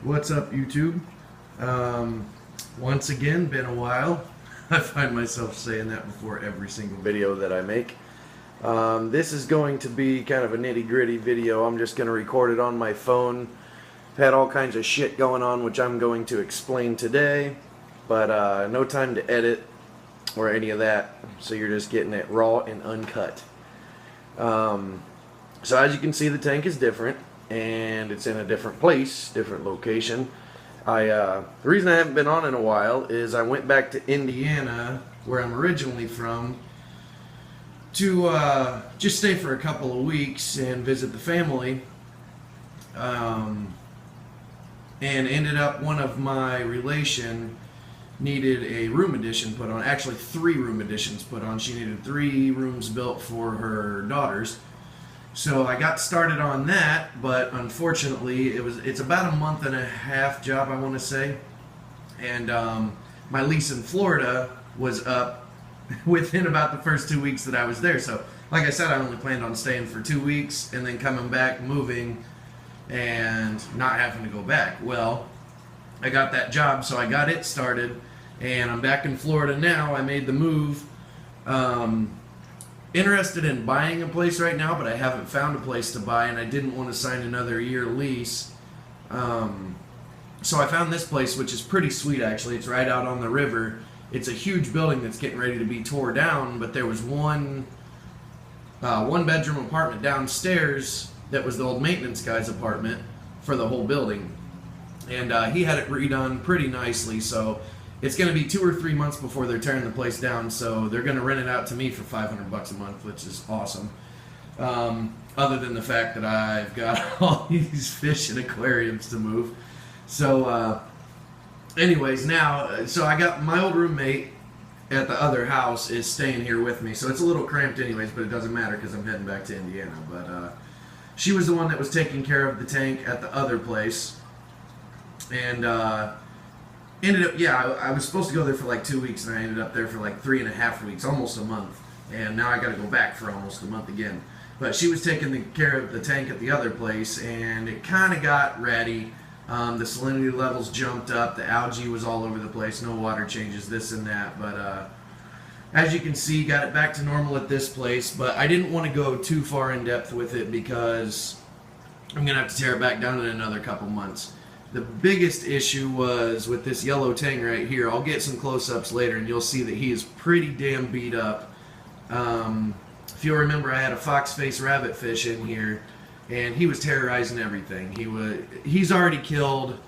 What's up, YouTube? Once again, been a while. I find myself saying that before every single video that I make. This is going to be kind of a nitty-gritty video. I'm just going to record it on my phone. I've had all kinds of shit going on, which I'm going to explain today, but no time to edit or any of that, so you're just getting it raw and uncut. So as you can see, the tank is different, and it's in a different place, different location. The reason I haven't been on in a while is I went back to Indiana, where I'm originally from, to just stay for a couple of weeks and visit the family. And ended up, one of my relation needed a room addition put on, actually 3 room additions put on. She needed 3 rooms built for her daughters. So I got started on that, but unfortunately it's about a month and a half job, I want to say. And my lease in Florida was up within about the first 2 weeks that I was there. So like I said, I only planned on staying for 2 weeks and then coming back, moving, and not having to go back. Well, I got that job, so I got it started, and I'm back in Florida now. I made the move. Interested in buying a place right now, but I haven't found a place to buy, and I didn't want to sign another year lease. So I found this place, which is pretty sweet actually. It's right out on the river. It's a huge building that's getting ready to be tore down, but there was one bedroom apartment downstairs that was the old maintenance guy's apartment for the whole building, and he had it redone pretty nicely. So it's going to be 2 or 3 months before they're tearing the place down, so they're going to rent it out to me for $500 a month, which is awesome. Other than the fact that I've got all these fish and aquariums to move. So anyways, now, so I got my old roommate at the other house is staying here with me, so it's a little cramped anyways, but it doesn't matter because I'm heading back to Indiana. But she was the one that was taking care of the tank at the other place, and ended up, I was supposed to go there for like 2 weeks, and I ended up there for like 3.5 weeks, almost a month, and now I got to go back for almost a month again. But she was taking care of the tank at the other place, and it kind of got ratty. The salinity levels jumped up, the algae was all over the place, no water changes, this and that. But as you can see, got it back to normal at this place, but I didn't want to go too far in depth with it because I'm going to have to tear it back down in another couple months. The biggest issue was with this yellow tang right here. I'll get some close-ups later, and you'll see that he is pretty damn beat up. If you'll remember, I had a fox-face rabbitfish in here, and he was terrorizing everything. He's already killed,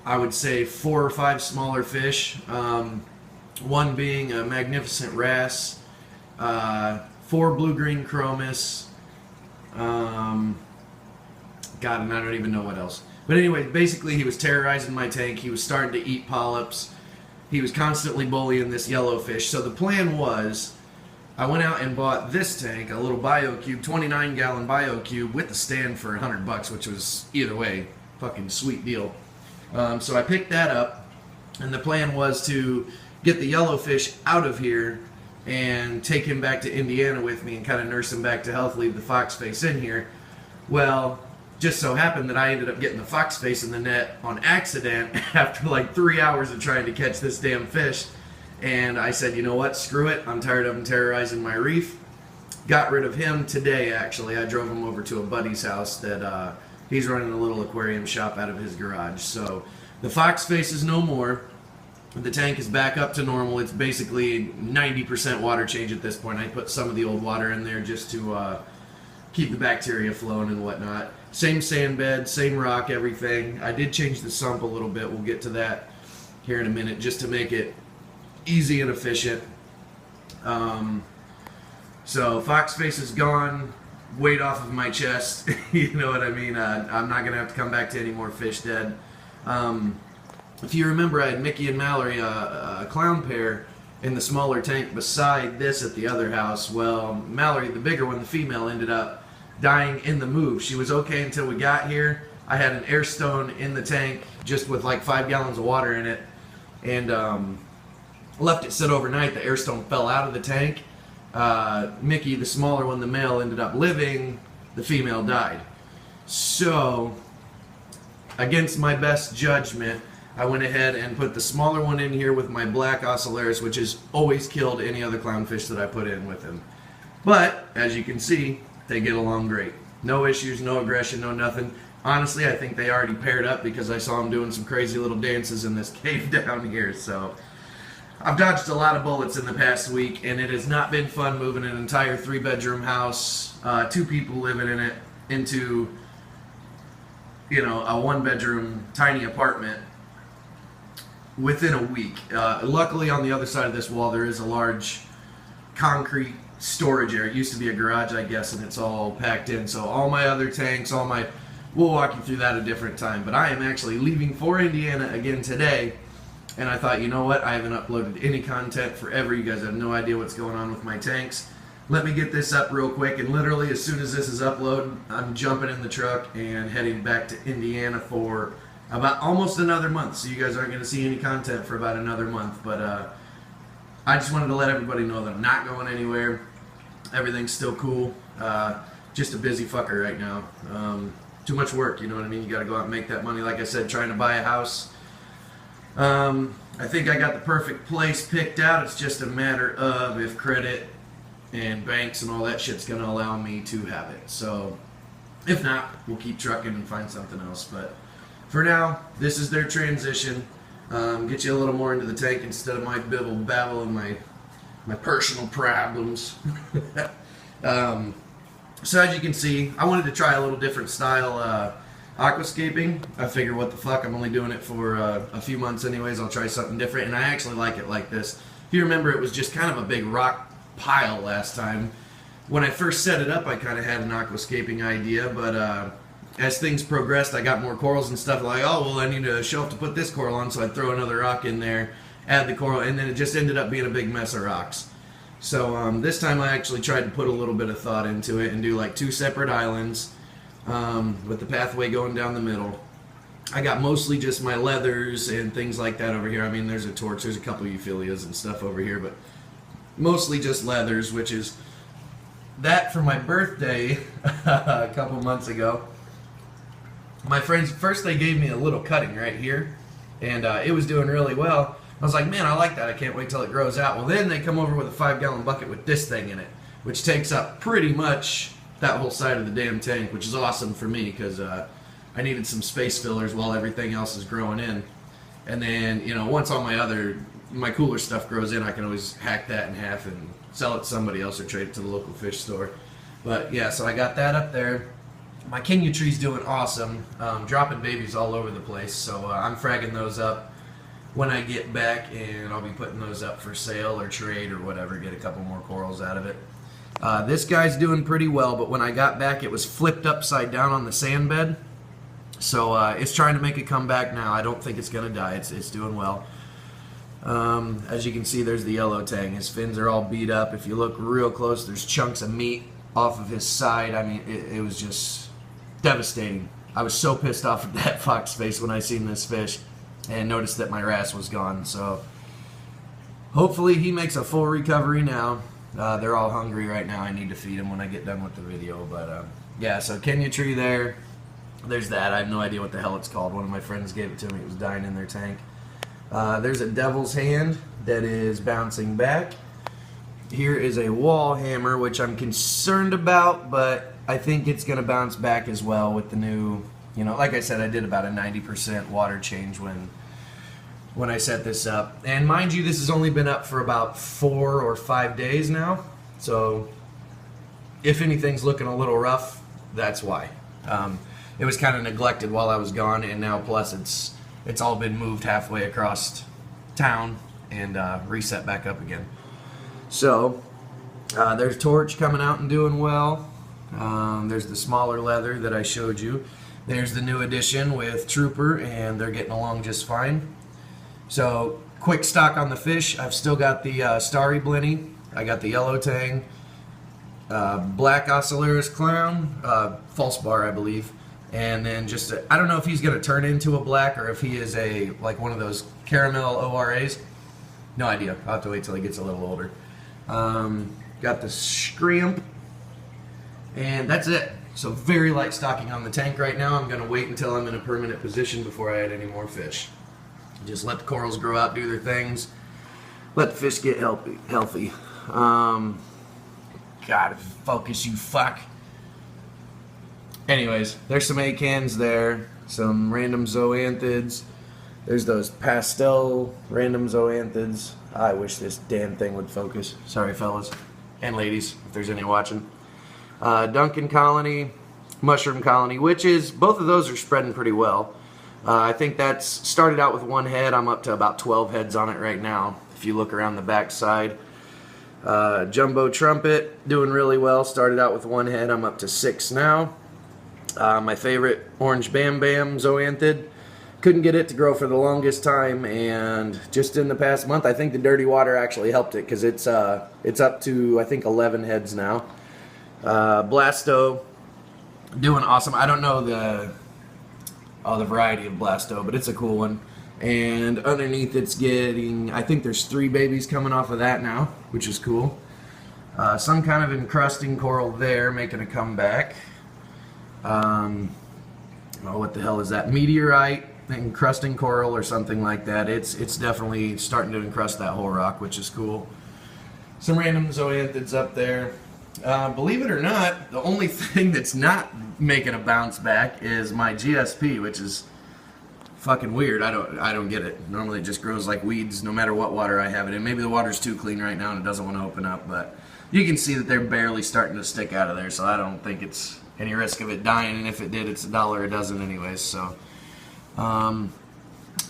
I would say, 4 or 5 smaller fish. One being a magnificent wrasse, 4 blue-green chromis. God, and I don't even know what else. But anyway, basically he was terrorizing my tank. He was starting to eat polyps. He was constantly bullying this yellowfish. So the plan was, I went out and bought this tank, a little BioCube, 29-gallon BioCube with the stand for $100, which was, either way, fucking sweet deal. So I picked that up, and the plan was to get the yellowfish out of here and take him back to Indiana with me and kind of nurse him back to health, leave the fox face in here. Well, just so happened that I ended up getting the fox face in the net on accident after like 3 hours of trying to catch this damn fish. And I said, you know what, screw it, I'm tired of him terrorizing my reef. Got rid of him today, actually. I drove him over to a buddy's house that he's running a little aquarium shop out of his garage. So the fox face is no more. The tank is back up to normal. It's basically 90% water change at this point. I put some of the old water in there just to keep the bacteria flowing and whatnot. Same sand bed, same rock, everything. I did change the sump a little bit. We'll get to that here in a minute, just to make it easy and efficient. So fox face is gone, weight off of my chest. You know what I mean? I'm not gonna have to come back to any more fish dead. If you remember, I had Mickey and Mallory, a clown pair, in the smaller tank beside this at the other house. Well, Mallory, the bigger one, the female, ended up dying in the move. She was okay until we got here. I had an air stone in the tank just with like 5 gallons of water in it, and left it sit overnight. The air stone fell out of the tank. Mickey, the smaller one, the male, ended up living. The female died. So against my best judgment, I went ahead and put the smaller one in here with my black ocellaris, which has always killed any other clownfish that I put in with him. But, as you can see, they get along great. No issues, no aggression, no nothing. Honestly, I think they already paired up because I saw them doing some crazy little dances in this cave down here. So, I've dodged a lot of bullets in the past week, and it has not been fun moving an entire 3-bedroom house, 2 people living in it, into, you know, a 1-bedroom tiny apartment within a week. Luckily, on the other side of this wall, there is a large concrete storage area. It used to be a garage, I guess, and it's all packed in. So all my other tanks, we'll walk you through that a different time. But I am actually leaving for Indiana again today, and I thought, you know what? I haven't uploaded any content forever. You guys have no idea what's going on with my tanks. Let me get this up real quick, and literally as soon as this is uploaded, I'm jumping in the truck and heading back to Indiana for about almost another month. So you guys aren't going to see any content for about another month. But I just wanted to let everybody know that I'm not going anywhere. Everything's still cool. Just a busy fucker right now. Too much work, you know what I mean? You got to go out and make that money. Like I said, trying to buy a house. I think I got the perfect place picked out. It's just a matter of if credit and banks and all that shit's going to allow me to have it. So if not, we'll keep trucking and find something else. But for now, this is their transition. Get you a little more into the tank instead of my bibble babble and my personal problems. So as you can see, I wanted to try a little different style aquascaping. I figured, what the fuck, I'm only doing it for a few months anyways. I'll try something different, and I actually like it like this. If you remember, it was just kind of a big rock pile last time. When I first set it up, I kind of had an aquascaping idea, but as things progressed, I got more corals and stuff. Like, oh, well, I need a shelf to put this coral on, so I'd throw another rock in there, add the coral, and then it just ended up being a big mess of rocks. So this time I actually tried to put a little bit of thought into it and do like 2 separate islands with the pathway going down the middle. I got mostly just my leathers and things like that over here. I mean, there's a torch, there's a couple euphyllias and stuff over here, but mostly just leathers, which is that for my birthday a couple months ago. My friends, first they gave me a little cutting right here, and it was doing really well. I was like, man, I like that. I can't wait till it grows out. Well, then they come over with a 5-gallon bucket with this thing in it, which takes up pretty much that whole side of the damn tank, which is awesome for me because I needed some space fillers while everything else is growing in. And then, you know, once all my cooler stuff grows in, I can always hack that in half and sell it to somebody else or trade it to the local fish store. But yeah, so I got that up there. My Kenya tree's doing awesome, dropping babies all over the place, so I'm fragging those up when I get back, and I'll be putting those up for sale or trade or whatever, get a couple more corals out of it. This guy's doing pretty well, but when I got back it was flipped upside down on the sand bed, so it's trying to make a comeback now. I don't think it's going to die. It's doing well. As you can see, there's the yellow tang. His fins are all beat up. If you look real close, there's chunks of meat off of his side. I mean, it was just devastating. I was so pissed off at that fox face when I seen this fish and noticed that my wrasse was gone. So hopefully he makes a full recovery now. They're all hungry right now. I need to feed them when I get done with the video. But yeah, so Kenya tree there. There's that. I have no idea what the hell it's called. One of my friends gave it to me. It was dying in their tank. There's a devil's hand that is bouncing back. Here is a wall hammer, which I'm concerned about, but I think it's going to bounce back as well with the new, you know, like I said, I did about a 90% water change when I set this up. And mind you, this has only been up for about 4 or 5 days now. So if anything's looking a little rough, that's why. It was kind of neglected while I was gone, and now plus it's all been moved halfway across town and reset back up again. So there's Torch coming out and doing well. There's the smaller leather that I showed you. There's the new addition with Trooper, and they're getting along just fine. So quick stock on the fish. I've still got the Starry Blenny. I got the yellow tang, black Ocellaris clown, false bar I believe, and then just I don't know if he's going to turn into a black or if he is like one of those caramel ORAs. No idea. I'll have to wait till he gets a little older. Got the Scrimp, and that's it. So very light stocking on the tank right now. I'm going to wait until I'm in a permanent position before I add any more fish. Just let the corals grow out, do their things. Let the fish get healthy. God, focus, you fuck. Anyways, there's some acans there. Some random zoanthids. There's those pastel random zoanthids. I wish this damn thing would focus. Sorry, fellas. And ladies, if there's any watching. Duncan colony, mushroom colony, which is, both of those are spreading pretty well. I think that's started out with one head. I'm up to about 12 heads on it right now, if you look around the back side. Jumbo trumpet, doing really well. Started out with one head. I'm up to 6 now. My favorite, orange bam bam zoanthid. Couldn't get it to grow for the longest time, and just in the past month, I think the dirty water actually helped it, because it's up to, I think, 11 heads now. Blasto, doing awesome. I don't know the variety of Blasto, but it's a cool one. And underneath it's getting, I think there's 3 babies coming off of that now, which is cool. Some kind of encrusting coral there making a comeback. Oh, what the hell is that? Meteorite encrusting coral or something like that. It's definitely starting to encrust that whole rock, which is cool. Some random zoanthids up there. Believe it or not, the only thing that's not making a bounce back is my GSP, which is fucking weird. I don't get it. Normally it just grows like weeds no matter what water I have it in. Maybe the water's too clean right now and it doesn't want to open up, but you can see that they're barely starting to stick out of there, so I don't think it's any risk of it dying, and if it did, it's $1 a dozen anyways. So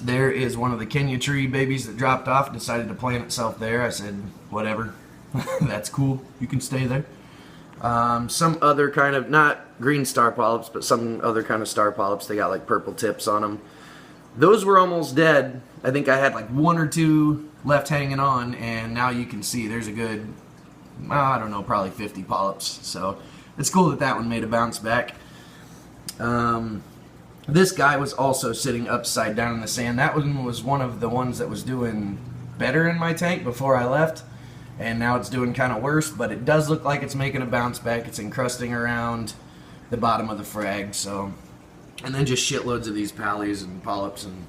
there is one of the Kenya tree babies that dropped off, decided to plant itself there. I said, whatever. That's cool. You can stay there. Some other kind of, not green star polyps, but some other kind of star polyps. They got like purple tips on them. Those were almost dead. I think I had like 1 or 2 left hanging on, and now you can see there's a good, I don't know, probably 50 polyps. So it's cool that that one made a bounce back. This guy was also sitting upside down in the sand. That one was one of the ones that was doing better in my tank before I left. And now it's doing kind of worse, but it does look like it's making a bounce back. It's encrusting around the bottom of the frag, so. And then just shitloads of these pallies and polyps and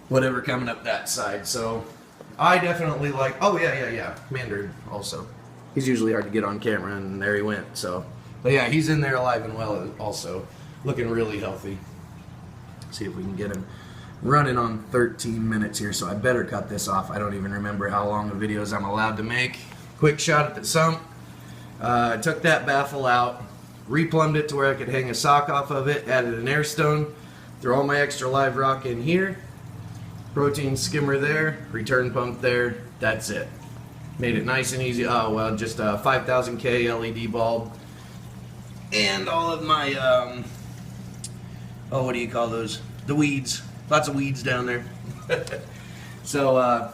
whatever coming up that side. So I definitely like, oh yeah, Mandarin also. He's usually hard to get on camera, and there he went, so. But yeah, he's in there alive and well also. Looking really healthy. See if we can get him running on 13 minutes here, so I better cut this off. I don't even remember how long the videos I'm allowed to make. Quick shot at the sump. Took that baffle out, replumbed it to where I could hang a sock off of it, added an air stone, threw all my extra live rock in here, protein skimmer there, return pump there, that's it. Made it nice and easy. Oh well, just a 5000K LED bulb, and all of my, oh, what do you call those? The weeds. Lots of weeds down there. So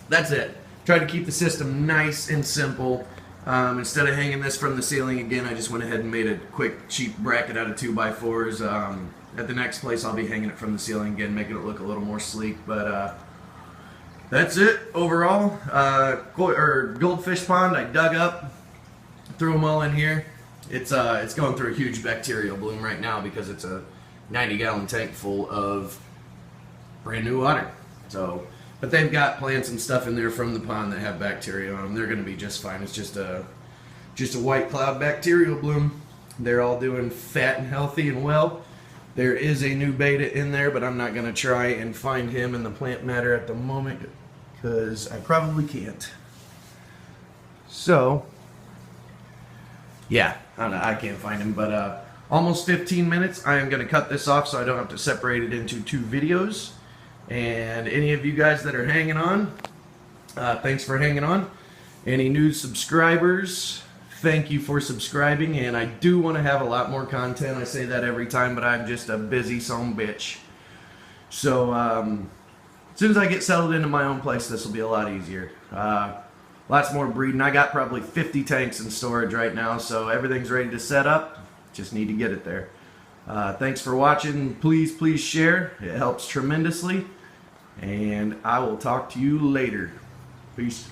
that's it. Tried to keep the system nice and simple. Instead of hanging this from the ceiling again, I just went ahead and made a quick cheap bracket out of 2x4s. At the next place I'll be hanging it from the ceiling again, making it look a little more sleek. But that's it overall. Goldfish pond I dug up, threw them all in here. It's going through a huge bacterial bloom right now because it's a 90-gallon tank full of brand new water. So, but they've got plants and stuff in there from the pond that have bacteria on them. They're going to be just fine. It's just a white cloud bacterial bloom. They're all doing fat and healthy and well. There is a new beta in there, but I'm not going to try and find him in the plant matter at the moment because I probably can't. So, yeah, I don't know, I can't find him, but almost 15 minutes. I am going to cut this off so I don't have to separate it into 2 videos. And any of you guys that are hanging on, thanks for hanging on. Any new subscribers, thank you for subscribing. And I do want to have a lot more content. I say that every time, but I'm just a busy son bitch. So as soon as I get settled into my own place, this will be a lot easier. Lots more breeding. I got probably 50 tanks in storage right now, so everything's ready to set up. Just need to get it there. Thanks for watching. Please share. It helps tremendously. And I will talk to you later. Peace.